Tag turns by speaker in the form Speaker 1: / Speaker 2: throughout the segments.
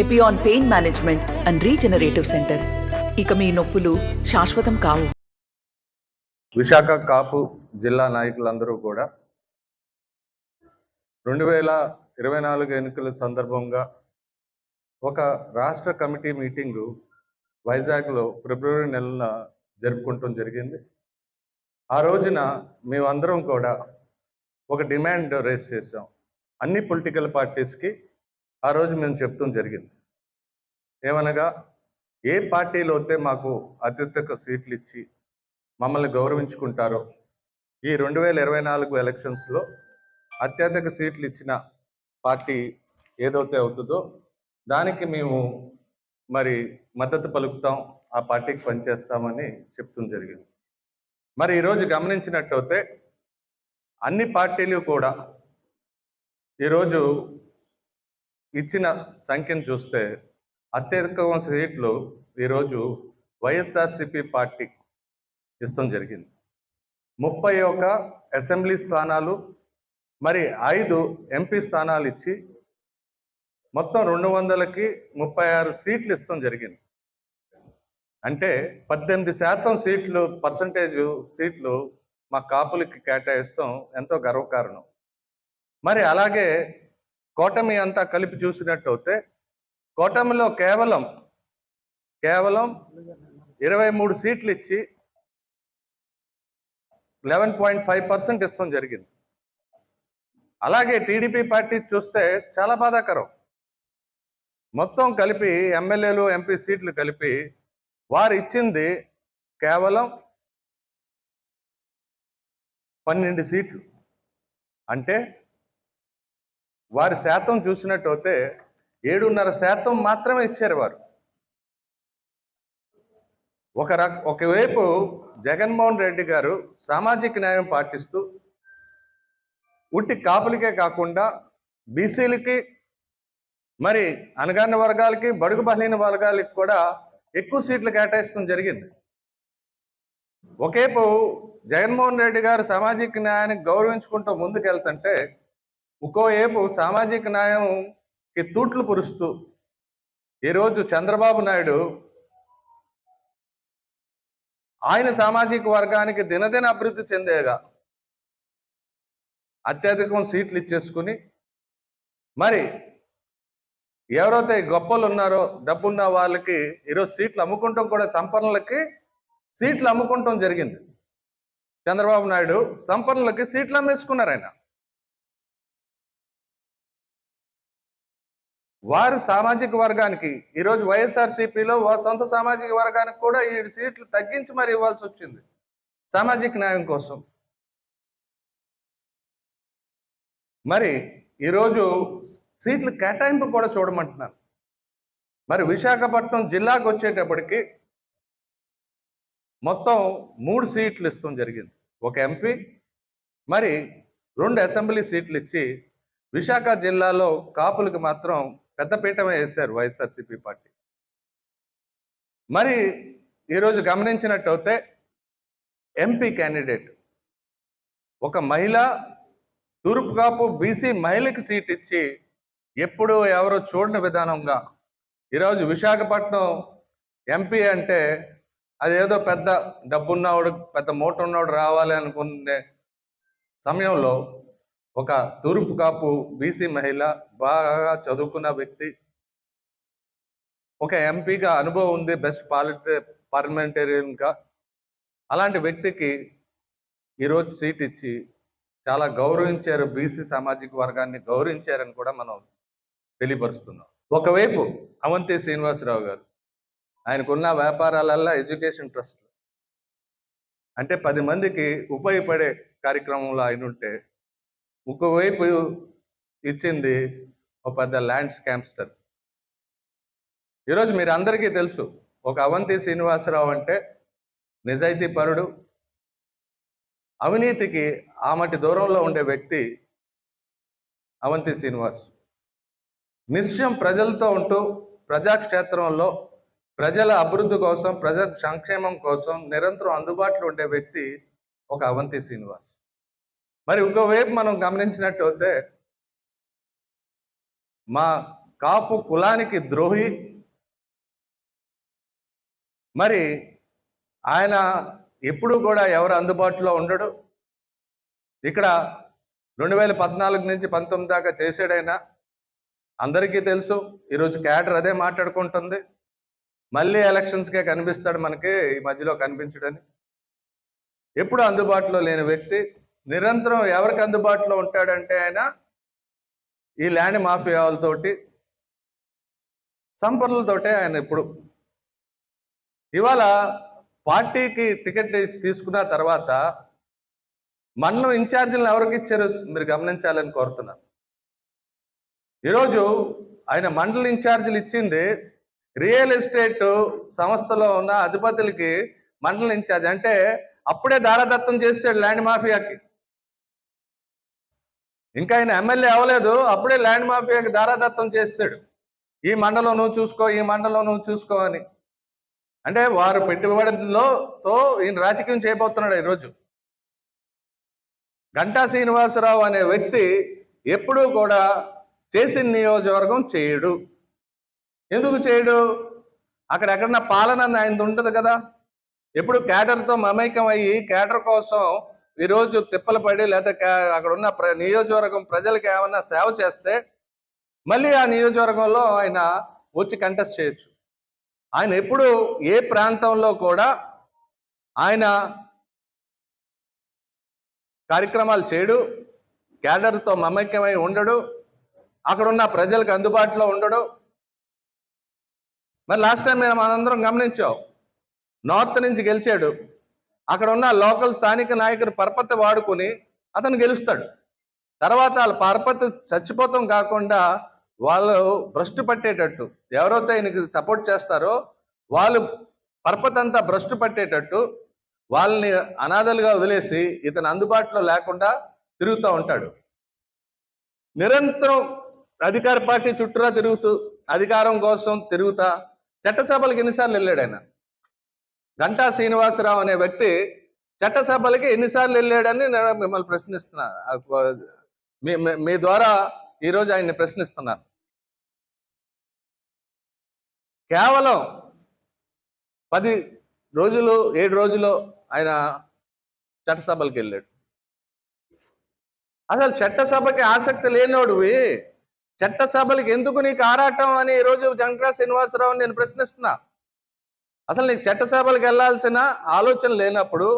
Speaker 1: Epione pain management and regenerative centre. ఇక మీ నొప్పులు శాశ్వతం కావు.
Speaker 2: విశాఖ కాపు జిల్లా నాయకులందరూ కూడా 2024 ఎన్నికల సందర్భంగా ఒక రాష్ట్ర కమిటీ మీటింగు వైజాగ్లో ఫిబ్రవరి నెలన జరుపుకుంటం జరిగింది. ఆ రోజున మేమందరం కూడా ఒక డిమాండ్ రేస్ చేసాం. అన్ని పొలిటికల్ పార్టీస్కి ఆ రోజు మేము చెప్తాం జరిగింది. ఏమనగా, ఏ పార్టీలో అయితే మాకు అత్యధిక సీట్లు ఇచ్చి మమ్మల్ని గౌరవించుకుంటారో, ఈ 2024 ఎలక్షన్స్లో అత్యధిక సీట్లు ఇచ్చిన పార్టీ ఏదైతే అవుతుందో దానికి మేము మరి మద్దతు పలుకుతాం, ఆ పార్టీకి పనిచేస్తామని చెప్తుంది జరిగింది. మరి ఈరోజు గమనించినట్టయితే అన్ని పార్టీలు కూడా ఈరోజు ఇచ్చిన సంఖ్యను చూస్తే అత్యధిక సీట్లు ఈరోజు వైఎస్ఆర్సిపి పార్టీ ఇష్టం జరిగింది. 31 అసెంబ్లీ స్థానాలు, మరి 5 ఎంపీ స్థానాలు ఇచ్చి మొత్తం 236 సీట్లు ఇష్టం జరిగింది. అంటే 18% సీట్లు సీట్లు మా కాపులకి కేటాయిస్తాం ఎంతో గర్వకారణం. మరి అలాగే కూటమి అంతా కలిపి చూసినట్టయితే కూటమిలో కేవలం 23 సీట్లు ఇచ్చి 11.5% ఇష్టం జరిగింది. అలాగే టీడీపీ పార్టీ చూస్తే చాలా బాధాకరం. మొత్తం కలిపి ఎమ్మెల్యేలు ఎంపీ సీట్లు కలిపి వారు ఇచ్చింది కేవలం 12 సీట్లు. అంటే వారి శాతం చూసినట్టయితే 7.5% మాత్రమే ఇచ్చారు వారు. ఒకవైపు జగన్మోహన్ రెడ్డి గారు సామాజిక న్యాయం పాటిస్తూ ఉట్టి కాపులకే కాకుండా బీసీలకి, మరి అణగారిన వర్గాలకి, బడుగు బలహీన వర్గాలకి కూడా ఎక్కువ సీట్లు కేటాయిస్తాం జరిగింది. ఒకేపు జగన్మోహన్ రెడ్డి గారు సామాజిక న్యాయాన్ని గౌరవించుకుంటూ ముందుకెళ్తుంటే, ఇంకోవైపు సామాజిక న్యాయంకి తూట్లు పురుస్తూ ఈరోజు చంద్రబాబు నాయుడు ఆయన సామాజిక వర్గానికి దినదిన అభివృద్ధి చెందేగా అత్యధికం సీట్లు ఇచ్చేసుకుని, మరి ఎవరైతే గొప్పలు ఉన్నారో, డబ్బున్న వాళ్ళకి ఈరోజు సీట్లు అమ్ముకుంటాం కూడా, సంపన్నులకి సీట్లు అమ్ముకుంటాం జరిగింది. చంద్రబాబు నాయుడు సంపన్నులకి సీట్లు అమ్మేసుకున్నారు. ఆయన వారు సామాజిక వర్గానికి, ఈరోజు వైఎస్ఆర్సీపీలో సొంత సామాజిక వర్గానికి కూడా 7 సీట్లు తగ్గించి మరి ఇవ్వాల్సి వచ్చింది సామాజిక న్యాయం కోసం. మరి ఈరోజు సీట్లు కేటాయింపు కూడా చూడమంటున్నారు. మరి విశాఖపట్నం జిల్లాకు వచ్చేటప్పటికి మొత్తం 3 సీట్లు ఇస్తాం జరిగింది. ఒక ఎంపీ, మరి 2 అసెంబ్లీ సీట్లు ఇచ్చి విశాఖ జిల్లాలో కాపులకు మాత్రం పెద్దపీఠమే వేశారు వైఎస్ఆర్సీపీ పార్టీ. మరి ఈరోజు గమనించినట్టయితే ఎంపీ క్యాండిడేట్ ఒక మహిళ, తూర్పు కాపు బీసీ మహిళకి సీట్ ఇచ్చి ఎప్పుడు ఎవరో చూడని విధానంగా ఈరోజు విశాఖపట్నం ఎంపీ అంటే అదేదో పెద్ద డబ్బున్నవాడు, పెద్ద మూట ఉన్నవాడు రావాలి అనుకునే సమయంలో ఒక తూర్పు కాపు బీసీ మహిళ, బాగా చదువుకున్న వ్యక్తి, ఒక ఎంపీగా అనుభవం ఉంది, బెస్ట్ పార్లమెంటేరియన్గా, అలాంటి వ్యక్తికి ఈరోజు సీట్ ఇచ్చి చాలా గౌరవించారు, బీసీ సామాజిక వర్గాన్ని గౌరవించారని కూడా మనం తెలియపరుస్తున్నాం. ఒకవైపు అవంతి శ్రీనివాసరావు గారు, ఆయనకున్న వ్యాపారాలల్లో ఎడ్యుకేషన్ ట్రస్ట్, అంటే 10 మందికి ఉపయోగపడే కార్యక్రమంలో ఆయన ఉంటే, ఇంకోవైపు ఇచ్చింది ఒక పెద్ద ల్యాండ్ స్కామ్స్టర్. ఈరోజు మీరు అందరికీ తెలుసు, ఒక అవంతి శ్రీనివాసరావు అంటే నిజాయితీ పరుడు, అవినీతికి ఆమటి దూరంలో ఉండే వ్యక్తి అవంతి శ్రీనివాస్. నిత్యం ప్రజలతో ఉంటూ ప్రజాక్షేత్రంలో ప్రజల అభివృద్ధి కోసం, ప్రజల సంక్షేమం కోసం నిరంతరం అందుబాటులో ఉండే వ్యక్తి ఒక అవంతి శ్రీనివాస్. మరి ఇంకోవైపు మనం గమనించినట్టయితే మా కాపు కులానికి ద్రోహి. మరి ఆయన ఎప్పుడు కూడా ఎవరు అందుబాటులో ఉండడు. ఇక్కడ 2014 నుంచి 19 దాకా చేసాడైనా అందరికీ తెలుసు. ఈరోజు క్యాడర్ అదే మాట్లాడుకుంటుంది. మళ్ళీ ఎలక్షన్స్కే కనిపిస్తాడు మనకి, ఈ మధ్యలో కనిపించడని. ఎప్పుడు అందుబాటులో లేని వ్యక్తి నిరంతరం ఎవరికి అందుబాటులో ఉంటాడంటే ఆయన ఈ ల్యాండ్ మాఫియాలతోటి, సంపన్నులతోటే ఆయన ఎప్పుడు. ఇవాళ పార్టీకి టికెట్ తీసుకున్న తర్వాత మండలం ఇన్ఛార్జీలను ఎవరికి ఇచ్చారు మీరు గమనించాలని కోరుతున్నాను. ఈరోజు ఆయన మండల ఇన్ఛార్జీలు ఇచ్చింది రియల్ ఎస్టేట్ సంస్థలో ఉన్న అధిపతులకి మండల ఇన్ఛార్జ్. అంటే అప్పుడే దారదత్తం చేసాడు ల్యాండ్ మాఫియాకి. ఇంకా ఆయన ఎమ్మెల్యే అవ్వలేదు, అప్పుడే ల్యాండ్ మాఫియాకి దారాదత్తం చేసాడు. ఈ మండలం నువ్వు చూసుకో, ఈ మండలం నువ్వు చూసుకో అని. అంటే వారు పెట్టుబడులతో ఈయన రాజకీయం చేయబోతున్నాడు. ఈరోజు గంటా శ్రీనివాసరావు అనే వ్యక్తి ఎప్పుడూ కూడా చేసిన నియోజకవర్గం చేయడు. ఎందుకు చేయడు? అక్కడ ఎక్కడన్నా పాలన ఆయన ఉండదు కదా. ఎప్పుడు క్యాడర్తో మమైకం అయ్యి క్యాడర్ కోసం ఈరోజు తిప్పలు పడి లేదా అక్కడ ఉన్న నియోజకవర్గం ప్రజలకు ఏమన్నా సేవ చేస్తే మళ్ళీ ఆ నియోజకవర్గంలో ఆయన వచ్చి కంటెస్ట్ చేయొచ్చు. ఆయన ఎప్పుడు ఏ ప్రాంతంలో కూడా ఆయన కార్యక్రమాలు చేయడు, క్యాడర్తో మమైక్యమై ఉండడు, అక్కడున్న ప్రజలకు అందుబాటులో ఉండడు. మరి లాస్ట్ టైం మనందరం గమనించాం, నార్త్ నుంచి గెలిచాడు. అక్కడ ఉన్న లోకల్ స్థానిక నాయకుడు పరపతి వాడుకొని అతను గెలుస్తాడు. తర్వాత వాళ్ళ పరపతి చచ్చిపోతాం కాకుండా వాళ్ళు భ్రష్టు పట్టేటట్టు, ఎవరైతే ఈయనకి సపోర్ట్ చేస్తారో వాళ్ళు పరపతి అంతా భ్రష్టు పట్టేటట్టు వాళ్ళని అనాథలుగా వదిలేసి ఇతను అందుబాటులో లేకుండా తిరుగుతూ ఉంటాడు. నిరంతరం అధికార పార్టీ చుట్టూరా తిరుగుతూ అధికారం కోసం తిరుగుతా చట్టసభలకు ఎన్నిసార్లు వెళ్ళాడు ఆయన? గంటా శ్రీనివాసరావు అనే వ్యక్తి చట్టసభలకి ఎన్నిసార్లు వెళ్ళాడని నేను మిమ్మల్ని ప్రశ్నిస్తున్నా. మీ ద్వారా ఈరోజు ఆయన్ని ప్రశ్నిస్తున్నాను. కేవలం 10 రోజులు 7 రోజులు ఆయన చట్టసభలకు వెళ్ళాడు. అసలు చట్టసభకి ఆసక్తి లేనోడివి చట్టసభలకు ఎందుకు నీకు ఆరాటం అని ఈరోజు గంటా శ్రీనివాసరావుని నేను ప్రశ్నిస్తున్నా. అసలు నీకు చట్టసభలకు వెళ్ళాల్సిన ఆలోచన లేనప్పుడు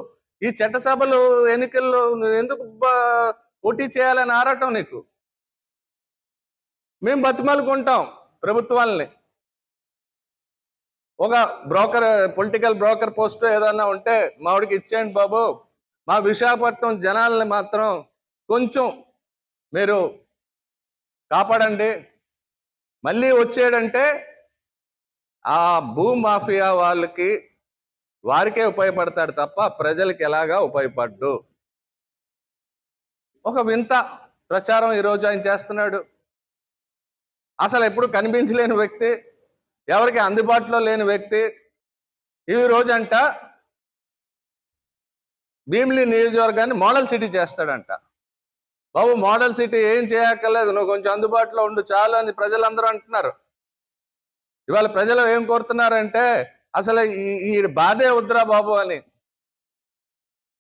Speaker 2: ఈ చట్టసభలు ఎన్నికల్లో ఎందుకు పోటీ చేయాలని ఆరాటం నీకు? మేము బతిమాలుకుంటాం ప్రభుత్వాలని. ఒక పొలిటికల్ బ్రోకర్ పోస్ట్ ఏదన్నా ఉంటే మావిడికి ఇచ్చేయండి బాబు, మా విశాఖపట్నం జనాల్ని మాత్రం కొంచెం మీరు కాపాడండి. మళ్ళీ వచ్చేడంటే ఆ భూ మాఫియా వారికే ఉపయోగపడతాడు తప్ప ప్రజలకి ఎలాగా ఉపయోగపడ్డు. ఒక వింత ప్రచారం ఈరోజు ఆయన చేస్తున్నాడు. అసలు ఎప్పుడు కనిపించలేని వ్యక్తి, ఎవరికి అందుబాటులో లేని వ్యక్తి ఈ రోజంట భీమిలి నియోజకవర్గాన్ని మోడల్ సిటీ చేస్తాడంట. బాబు, మోడల్ సిటీ ఏం చేయక్కర్లేదు, నువ్వు కొంచెం అందుబాటులో ఉండు చాలు అని ప్రజలందరూ అంటున్నారు. ఇవాళ ప్రజలు ఏం కోరుతున్నారంటే అసలు ఈ బాధే వద్దురా బాబు అని.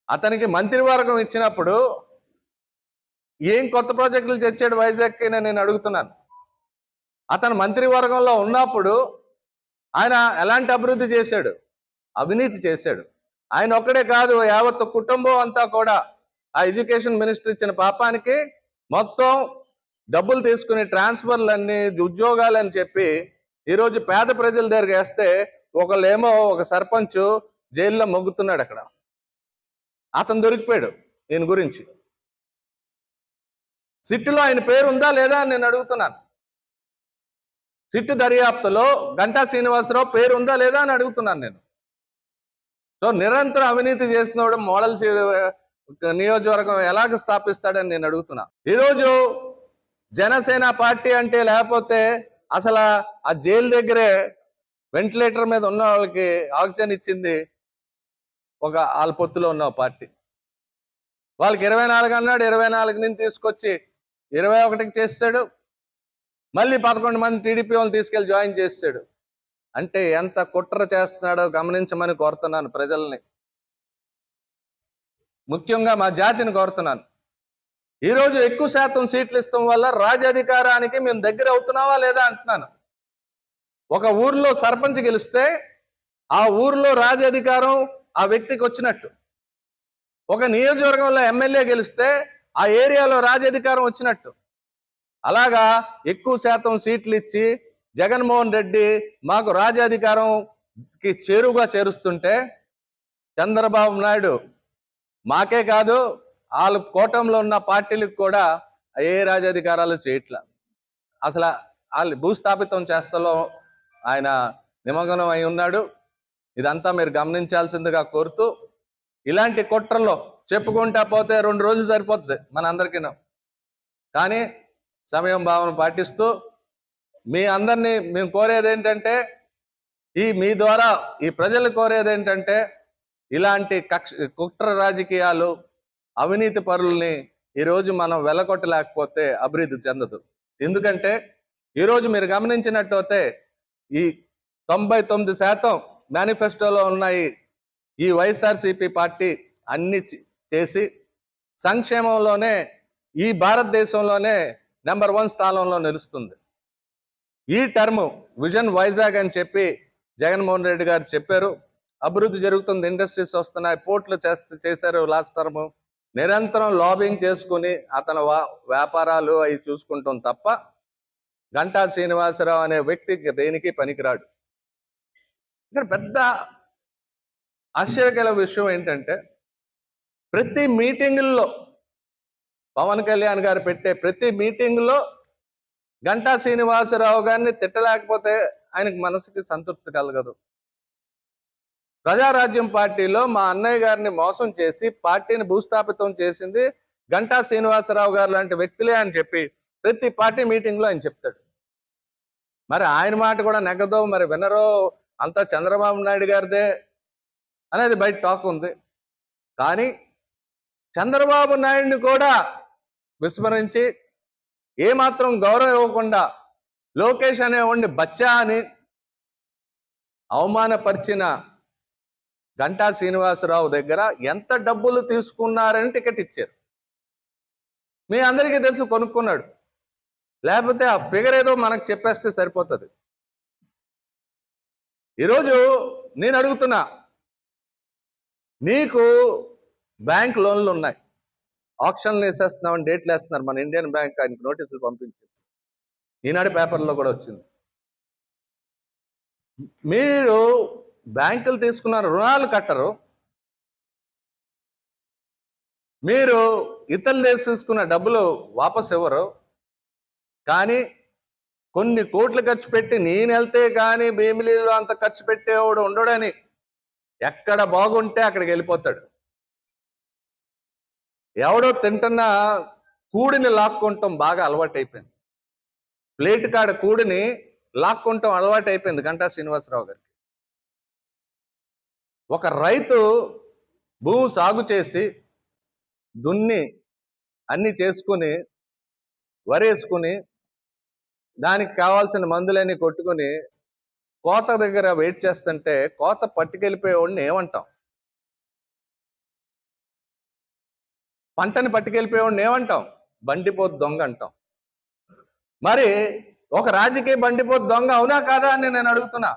Speaker 2: అతనికి మంత్రివర్గం ఇచ్చినప్పుడు ఏం కొత్త ప్రాజెక్టులు తెచ్చాడు వైజాగ్కి నేను అడుగుతున్నాను. అతను మంత్రివర్గంలో ఉన్నప్పుడు ఆయన ఎలాంటి అభివృద్ధి చేశాడు? అవినీతి చేశాడు. ఆయన ఒక్కడే కాదు, యావత్ కుటుంబం అంతా కూడా ఆ ఎడ్యుకేషన్ మినిస్టర్ ఇచ్చిన పాపానికి మొత్తం డబ్బులు తీసుకుని ట్రాన్స్ఫర్లన్నీ ఉద్యోగాలని చెప్పి ఈరోజు పేద ప్రజల దగ్గరికి వేస్తే ఒకళ్ళేమో ఒక సర్పంచ్ జైల్లో మొగ్గుతున్నాడు. అక్కడ అతను దొరికిపోయాడు. దీని గురించి సిట్టులో ఆయన పేరు ఉందా లేదా అని నేను అడుగుతున్నాను. సిట్టు దర్యాప్తులో గంటా శ్రీనివాసరావు పేరు ఉందా లేదా అని అడుగుతున్నాను నేను. సో నిరంతరం అవినీతి చేసినోడు మోడల్ నియోజకవర్గం ఎలాగ స్థాపిస్తాడని నేను అడుగుతున్నా. ఈరోజు జనసేన పార్టీ అంటే లేకపోతే అసలు ఆ జైలు దగ్గరే వెంటిలేటర్ మీద ఉన్న వాళ్ళకి ఆక్సిజన్ ఇచ్చింది ఒక వాళ్ళ పొత్తులో ఉన్న పార్టీ. వాళ్ళకి 24 అన్నాడు, 24 నుంచి తీసుకొచ్చి 21కి చేస్తాడు. మళ్ళీ 11 మంది టీడీపీ వాళ్ళని తీసుకెళ్లి జాయిన్ చేసాడు. అంటే ఎంత కుట్ర చేస్తున్నాడో గమనించమని కోరుతున్నాను ప్రజల్ని, ముఖ్యంగా మా జాతిని కోరుతున్నాను. ఈరోజు ఎక్కువ శాతం సీట్లు ఇస్తాం వల్ల రాజ్యాధికారానికి మేము దగ్గర అవుతున్నావా లేదా అంటున్నాను. ఒక ఊర్లో సర్పంచ్ గెలిస్తే ఆ ఊర్లో రాజ్యాధికారం ఆ వ్యక్తికి వచ్చినట్టు. ఒక నియోజకవర్గంలో ఎమ్మెల్యే గెలిస్తే ఆ ఏరియాలో రాజ్యాధికారం వచ్చినట్టు. అలాగా ఎక్కువ శాతం సీట్లు ఇచ్చి జగన్మోహన్ రెడ్డి మాకు రాజ్యాధికారంకి చేరువుగా చేరుస్తుంటే చంద్రబాబు నాయుడు మాకే కాదు వాళ్ళు కూటమిలో ఉన్న పార్టీలకు కూడా ఏ రాజ్యాధికారాలు చేయట్లా. అసలు వాళ్ళు భూస్థాపితం చేస్తలో ఆయన నిమగ్నం అయి ఉన్నాడు. ఇదంతా మీరు గమనించాల్సిందిగా కోరుతూ, ఇలాంటి కుట్రలో చెప్పుకుంటా పోతే 2 రోజులు సరిపోతుంది మనందరికీ. కానీ సమయం భావన పాటిస్తూ మీ అందరినీ మేము కోరేది ఏంటంటే, మీ ద్వారా ఈ ప్రజలు కోరేది ఏంటంటే, ఇలాంటి కుట్ర రాజకీయాలు, అవినీతి పరుల్ని ఈరోజు మనం వెలకొట్టలేకపోతే అభివృద్ధి చెందదు. ఎందుకంటే ఈరోజు మీరు గమనించినట్టయితే ఈ 99% మేనిఫెస్టోలో ఉన్నాయి ఈ వైఎస్ఆర్సీపీ పార్టీ అన్ని చేసి సంక్షేమంలోనే ఈ భారతదేశంలోనే నెంబర్ 1 స్థానంలో నిలుస్తుంది. ఈ టర్మ్ విజన్ వైజాగ్ అని చెప్పి జగన్మోహన్ రెడ్డి గారు చెప్పారు. అభివృద్ధి జరుగుతుంది, ఇండస్ట్రీస్ వస్తున్నాయి, పోర్ట్లు చేశారు లాస్ట్ టర్మ్. నిరంతరం లాబింగ్ చేసుకుని అతని వ్యాపారాలు అవి చూసుకుంటాం తప్ప గంటా శ్రీనివాసరావు అనే వ్యక్తికి దేనికి పనికిరాడు. ఇక్కడ పెద్ద ఆశ్చర్యకర విషయం ఏంటంటే, ప్రతి మీటింగుల్లో పవన్ కళ్యాణ్ గారు పెట్టే ప్రతి మీటింగులో గంటా శ్రీనివాసరావు గారిని తిట్టలేకపోతే ఆయనకు మనసుకి సంతృప్తి కలగదు. ప్రజారాజ్యం పార్టీలో మా అన్నయ్య గారిని మోసం చేసి పార్టీని భూస్థాపితం చేసింది గంటా శ్రీనివాసరావు గారు లాంటి వ్యక్తులే అని చెప్పి ప్రతి పార్టీ మీటింగ్లో ఆయన చెప్తాడు. మరి ఆయన మాట కూడా నెగ్గదో, మరి వినరో, అంతా చంద్రబాబు నాయుడు గారిదే అనేది బయట టాక్ ఉంది. కానీ చంద్రబాబు నాయుడిని కూడా విస్మరించి ఏమాత్రం గౌరవం ఇవ్వకుండా లోకేష్ అనేవాడిని బచ్చా అని అవమానపరిచిన గంటా శ్రీనివాసరావు దగ్గర ఎంత డబ్బులు తీసుకున్నారని టికెట్ ఇచ్చారు. మీ అందరికీ తెలుసు, కొనుక్కున్నాడు. లేకపోతే ఆ ఫిగర్ ఏదో మనకు చెప్పేస్తే సరిపోతుంది. ఈరోజు నేను అడుగుతున్నా, నీకు బ్యాంక్ లోన్లు ఉన్నాయి, ఆప్షన్లు వేసేస్తున్నామని డేట్లు వేస్తున్నారు. మన ఇండియన్ బ్యాంక్ ఆయనకి నోటీసులు పంపించింది, ఈనాడు పేపర్లో కూడా వచ్చింది. మీరు బ్యాంకులు తీసుకున్న రుణాలు కట్టరు, మీరు ఇతరులు తీసుకున్న డబ్బులు వాపసు ఇవ్వరు. కానీ కొన్ని కోట్లు ఖర్చు పెట్టి నేను వెళ్తే కానీ భీమిలీలో అంత ఖర్చు పెట్టేవాడు ఉండడని ఎక్కడ బాగుంటే అక్కడికి వెళ్ళిపోతాడు. ఎవడో తింటున్న కూడిని లాక్కుంటాం బాగా అలవాటైపోయింది. ప్లేట్ కాడ కూడిని లాక్కుంటాం అలవాటైపోయింది గంటా శ్రీనివాసరావు గారికి. ఒక రైతు భూమి సాగు చేసి దున్ని అన్ని చేసుకుని వరేసుకుని దానికి కావాల్సిన మందులన్నీ కొట్టుకుని కోత దగ్గర వెయిట్ చేస్తుంటే కోత పట్టుకెళ్ళిపోయేవాడిని ఏమంటాం? పంటని పట్టుకెళ్ళిపోయేవాడిని ఏమంటాం? బండిపోతు దొంగ అంటాం. మరి ఒక రాజకీయ బండిపోతు దొంగ అవునా కాదా అని నేను అడుగుతున్నా.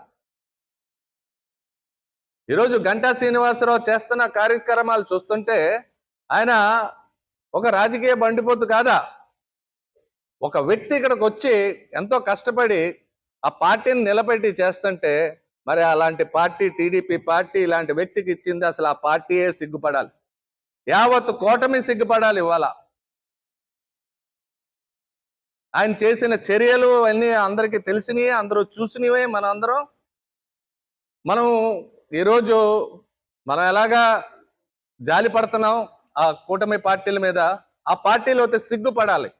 Speaker 2: ఈరోజు గంటా శ్రీనివాసరావు చేస్తున్న కార్యక్రమాలు చూస్తుంటే ఆయన ఒక రాజకీయ బండిపోతు కాదా? ఒక వ్యక్తి ఇక్కడికి వచ్చి ఎంతో కష్టపడి ఆ పార్టీని నిలబెట్టి చేస్తుంటే మరి అలాంటి పార్టీ, టీడీపీ పార్టీ ఇలాంటి వ్యక్తికి ఇచ్చింది అసలు ఆ పార్టీయే సిగ్గుపడాలి. యావత్ కూటమి సిగ్గుపడాలి. ఇవాళ ఆయన చేసిన చర్యలు అన్నీ అందరికీ తెలిసినవి, అందరూ చూసినవే. మనం ఈరోజు మనం ఎలాగా జాలి పడుతున్నాం ఆ కూటమి పార్టీల మీద, ఆ పార్టీలో అయితే సిగ్గుపడాలి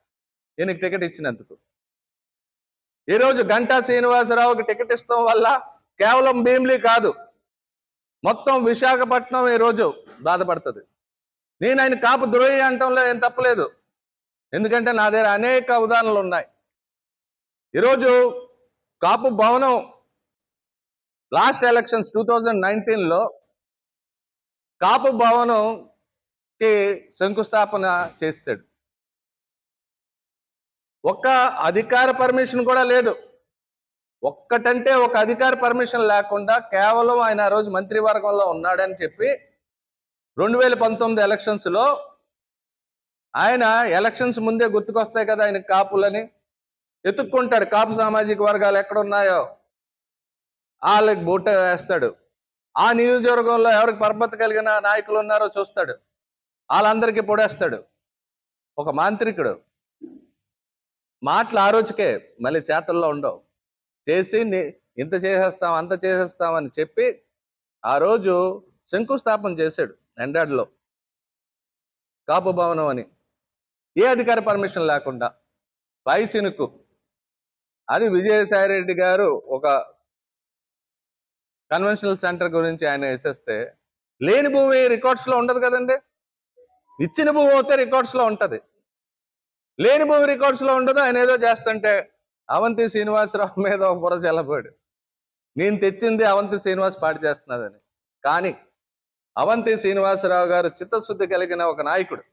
Speaker 2: ఈయనకి టికెట్ ఇచ్చినందుకు. ఈరోజు గంటా శ్రీనివాసరావుకి టికెట్ ఇస్తాం వల్ల కేవలం భీమిలి కాదు, మొత్తం విశాఖపట్నం ఈరోజు బాధపడుతుంది. నేను ఆయన కాపు ద్రోహి అంటంలో ఏం తప్పలేదు, ఎందుకంటే నా దగ్గర అనేక ఉదాహరణలు ఉన్నాయి. ఈరోజు కాపు భవనం లాస్ట్ ఎలక్షన్స్ 2019లో కాపు భవనంకి శంకుస్థాపన చేశాడు. ఒక్క అధికార పర్మిషన్ కూడా లేదు. ఒక్కటంటే ఒక అధికార పర్మిషన్ లేకుండా కేవలం ఆయన ఆ రోజు మంత్రివర్గంలో ఉన్నాడని చెప్పి 2019 ఎలక్షన్స్లో ఆయన ఎలక్షన్స్ ముందే గుర్తుకొస్తాయి కదా ఆయన కాపులని ఎత్తుక్కుంటాడు. కాపు సామాజిక వర్గాలు ఎక్కడున్నాయో వాళ్ళకి బూట వేస్తాడు. ఆ నియోజకవర్గంలో ఎవరికి పరపతి కలిగిన నాయకులు ఉన్నారో చూస్తాడు, వాళ్ళందరికీ పొడేస్తాడు. ఒక మాంత్రికుడు. మాటలు ఆ రోజుకే, మళ్ళీ చేతల్లో ఉండవు. చేసి ఇంత చేసేస్తాం అంత చేసేస్తాం అని చెప్పి ఆ రోజు శంకుస్థాపన చేశాడు ఎండాడిలో కాపు భవనం అని. ఏ అధికార పర్మిషన్ లేకుండా పై చినుకు. అది విజయసాయిరెడ్డి గారు ఒక కన్వెన్షనల్ సెంటర్ గురించి ఆయన వేసేస్తే, లేని భూమి రికార్డ్స్లో ఉండదు కదండి. ఇచ్చిన భూమి అయితే రికార్డ్స్లో ఉంటుంది, లేని భూమి రికార్డ్స్లో ఉండదు. ఆయన ఏదో చేస్తుంటే అవంతి శ్రీనివాసరావు మీద ఒక బుర్ర చల్లపోయాడు, నేను తెచ్చింది అవంతి శ్రీనివాస్ పాటు చేస్తున్నదని. కానీ అవంతి శ్రీనివాసరావు గారు చిత్తశుద్ధి కలిగిన ఒక నాయకుడు.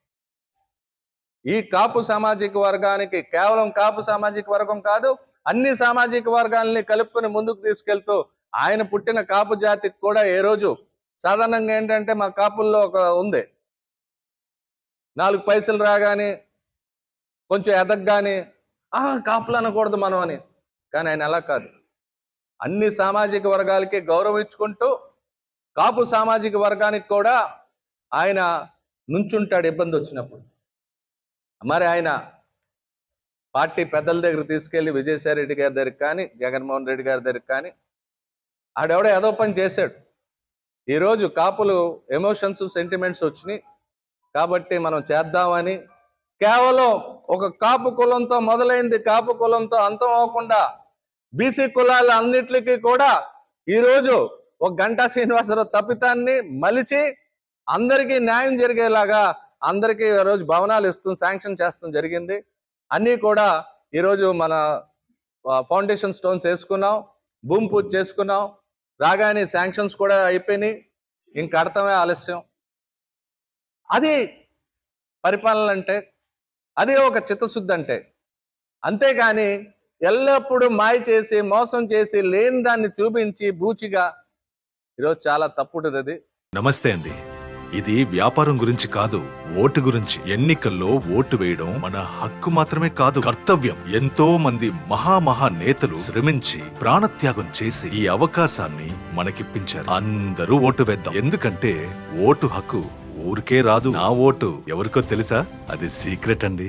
Speaker 2: ఈ కాపు సామాజిక వర్గానికి, కేవలం కాపు సామాజిక వర్గం కాదు, అన్ని సామాజిక వర్గాలని కలుపుకొని ముందుకు తీసుకెళ్తూ ఆయన పుట్టిన కాపు జాతికి కూడా ఏ రోజు సాధారణంగా ఏంటంటే మా కాపుల్లో ఒక ఉంది, 4 పైసలు రాగానే కొంచెం ఎదగగానే కాపులు అనకూడదు మనం అని. కానీ ఆయన అలా కాదు. అన్ని సామాజిక వర్గాలకి గౌరవం ఇచ్చుకుంటూ కాపు సామాజిక వర్గానికి కూడా ఆయన నుంచుంటాడు ఇబ్బంది వచ్చినప్పుడు. మరి ఆయన పార్టీ పెద్దల దగ్గర తీసుకెళ్లి విజయసాయి రెడ్డి గారి దగ్గరికి కానీ, జగన్మోహన్ రెడ్డి గారి దగ్గరికి కానీ, ఆడెవడో ఏదో పని చేశాడు. ఈరోజు కాపులు ఎమోషన్స్, సెంటిమెంట్స్ వచ్చినాయి కాబట్టి మనం చేద్దామని కేవలం ఒక కాపు కులంతో మొదలైంది, కాపు కులంతో అంతం అవ్వకుండా బీసీ కులాల అన్నిటికీ కూడా ఈరోజు ఒక గంటా శ్రీనివాసరావు తప్పితాన్ని మలిచి అందరికీ న్యాయం జరిగేలాగా అందరికీ ఈరోజు భవనాలు ఇస్తూ శాంక్షన్ చేస్తాం జరిగింది. అన్నీ కూడా ఈరోజు మన ఫౌండేషన్ స్టోన్స్ వేసుకున్నాం, భూమి పూజ చేసుకున్నాం, రాగానే శాంక్షన్స్ కూడా అయిపోయినాయి. ఇంక అర్థమే ఆలస్యం. అది పరిపాలన అంటే, అదే ఒక చిత్తశుద్ధి అంటే. అంతేగాని ఎల్లప్పుడూ మాయ చేసి, మోసం చేసి, లేని దాన్ని చూపించి బూచిగా ఈరోజు చాలా తప్పుడుది అది.
Speaker 3: నమస్తే అండి. ఇది వ్యాపారం గురించి కాదు, ఓటు గురించి. ఎన్నికల్లో ఓటు వేయడం మన హక్కు మాత్రమే కాదు, కర్తవ్యం. ఎంతో మంది మహా నేతలు శ్రమించి ప్రాణత్యాగం చేసి ఈ అవకాశాన్ని మనకిప్పించారు. అందరూ ఓటు వేద్దాం. ఎందుకంటే ఓటు హక్కు ఊరికే రాదు. నా ఓటు ఎవరికో తెలుసా? అది సీక్రెట్ అండి.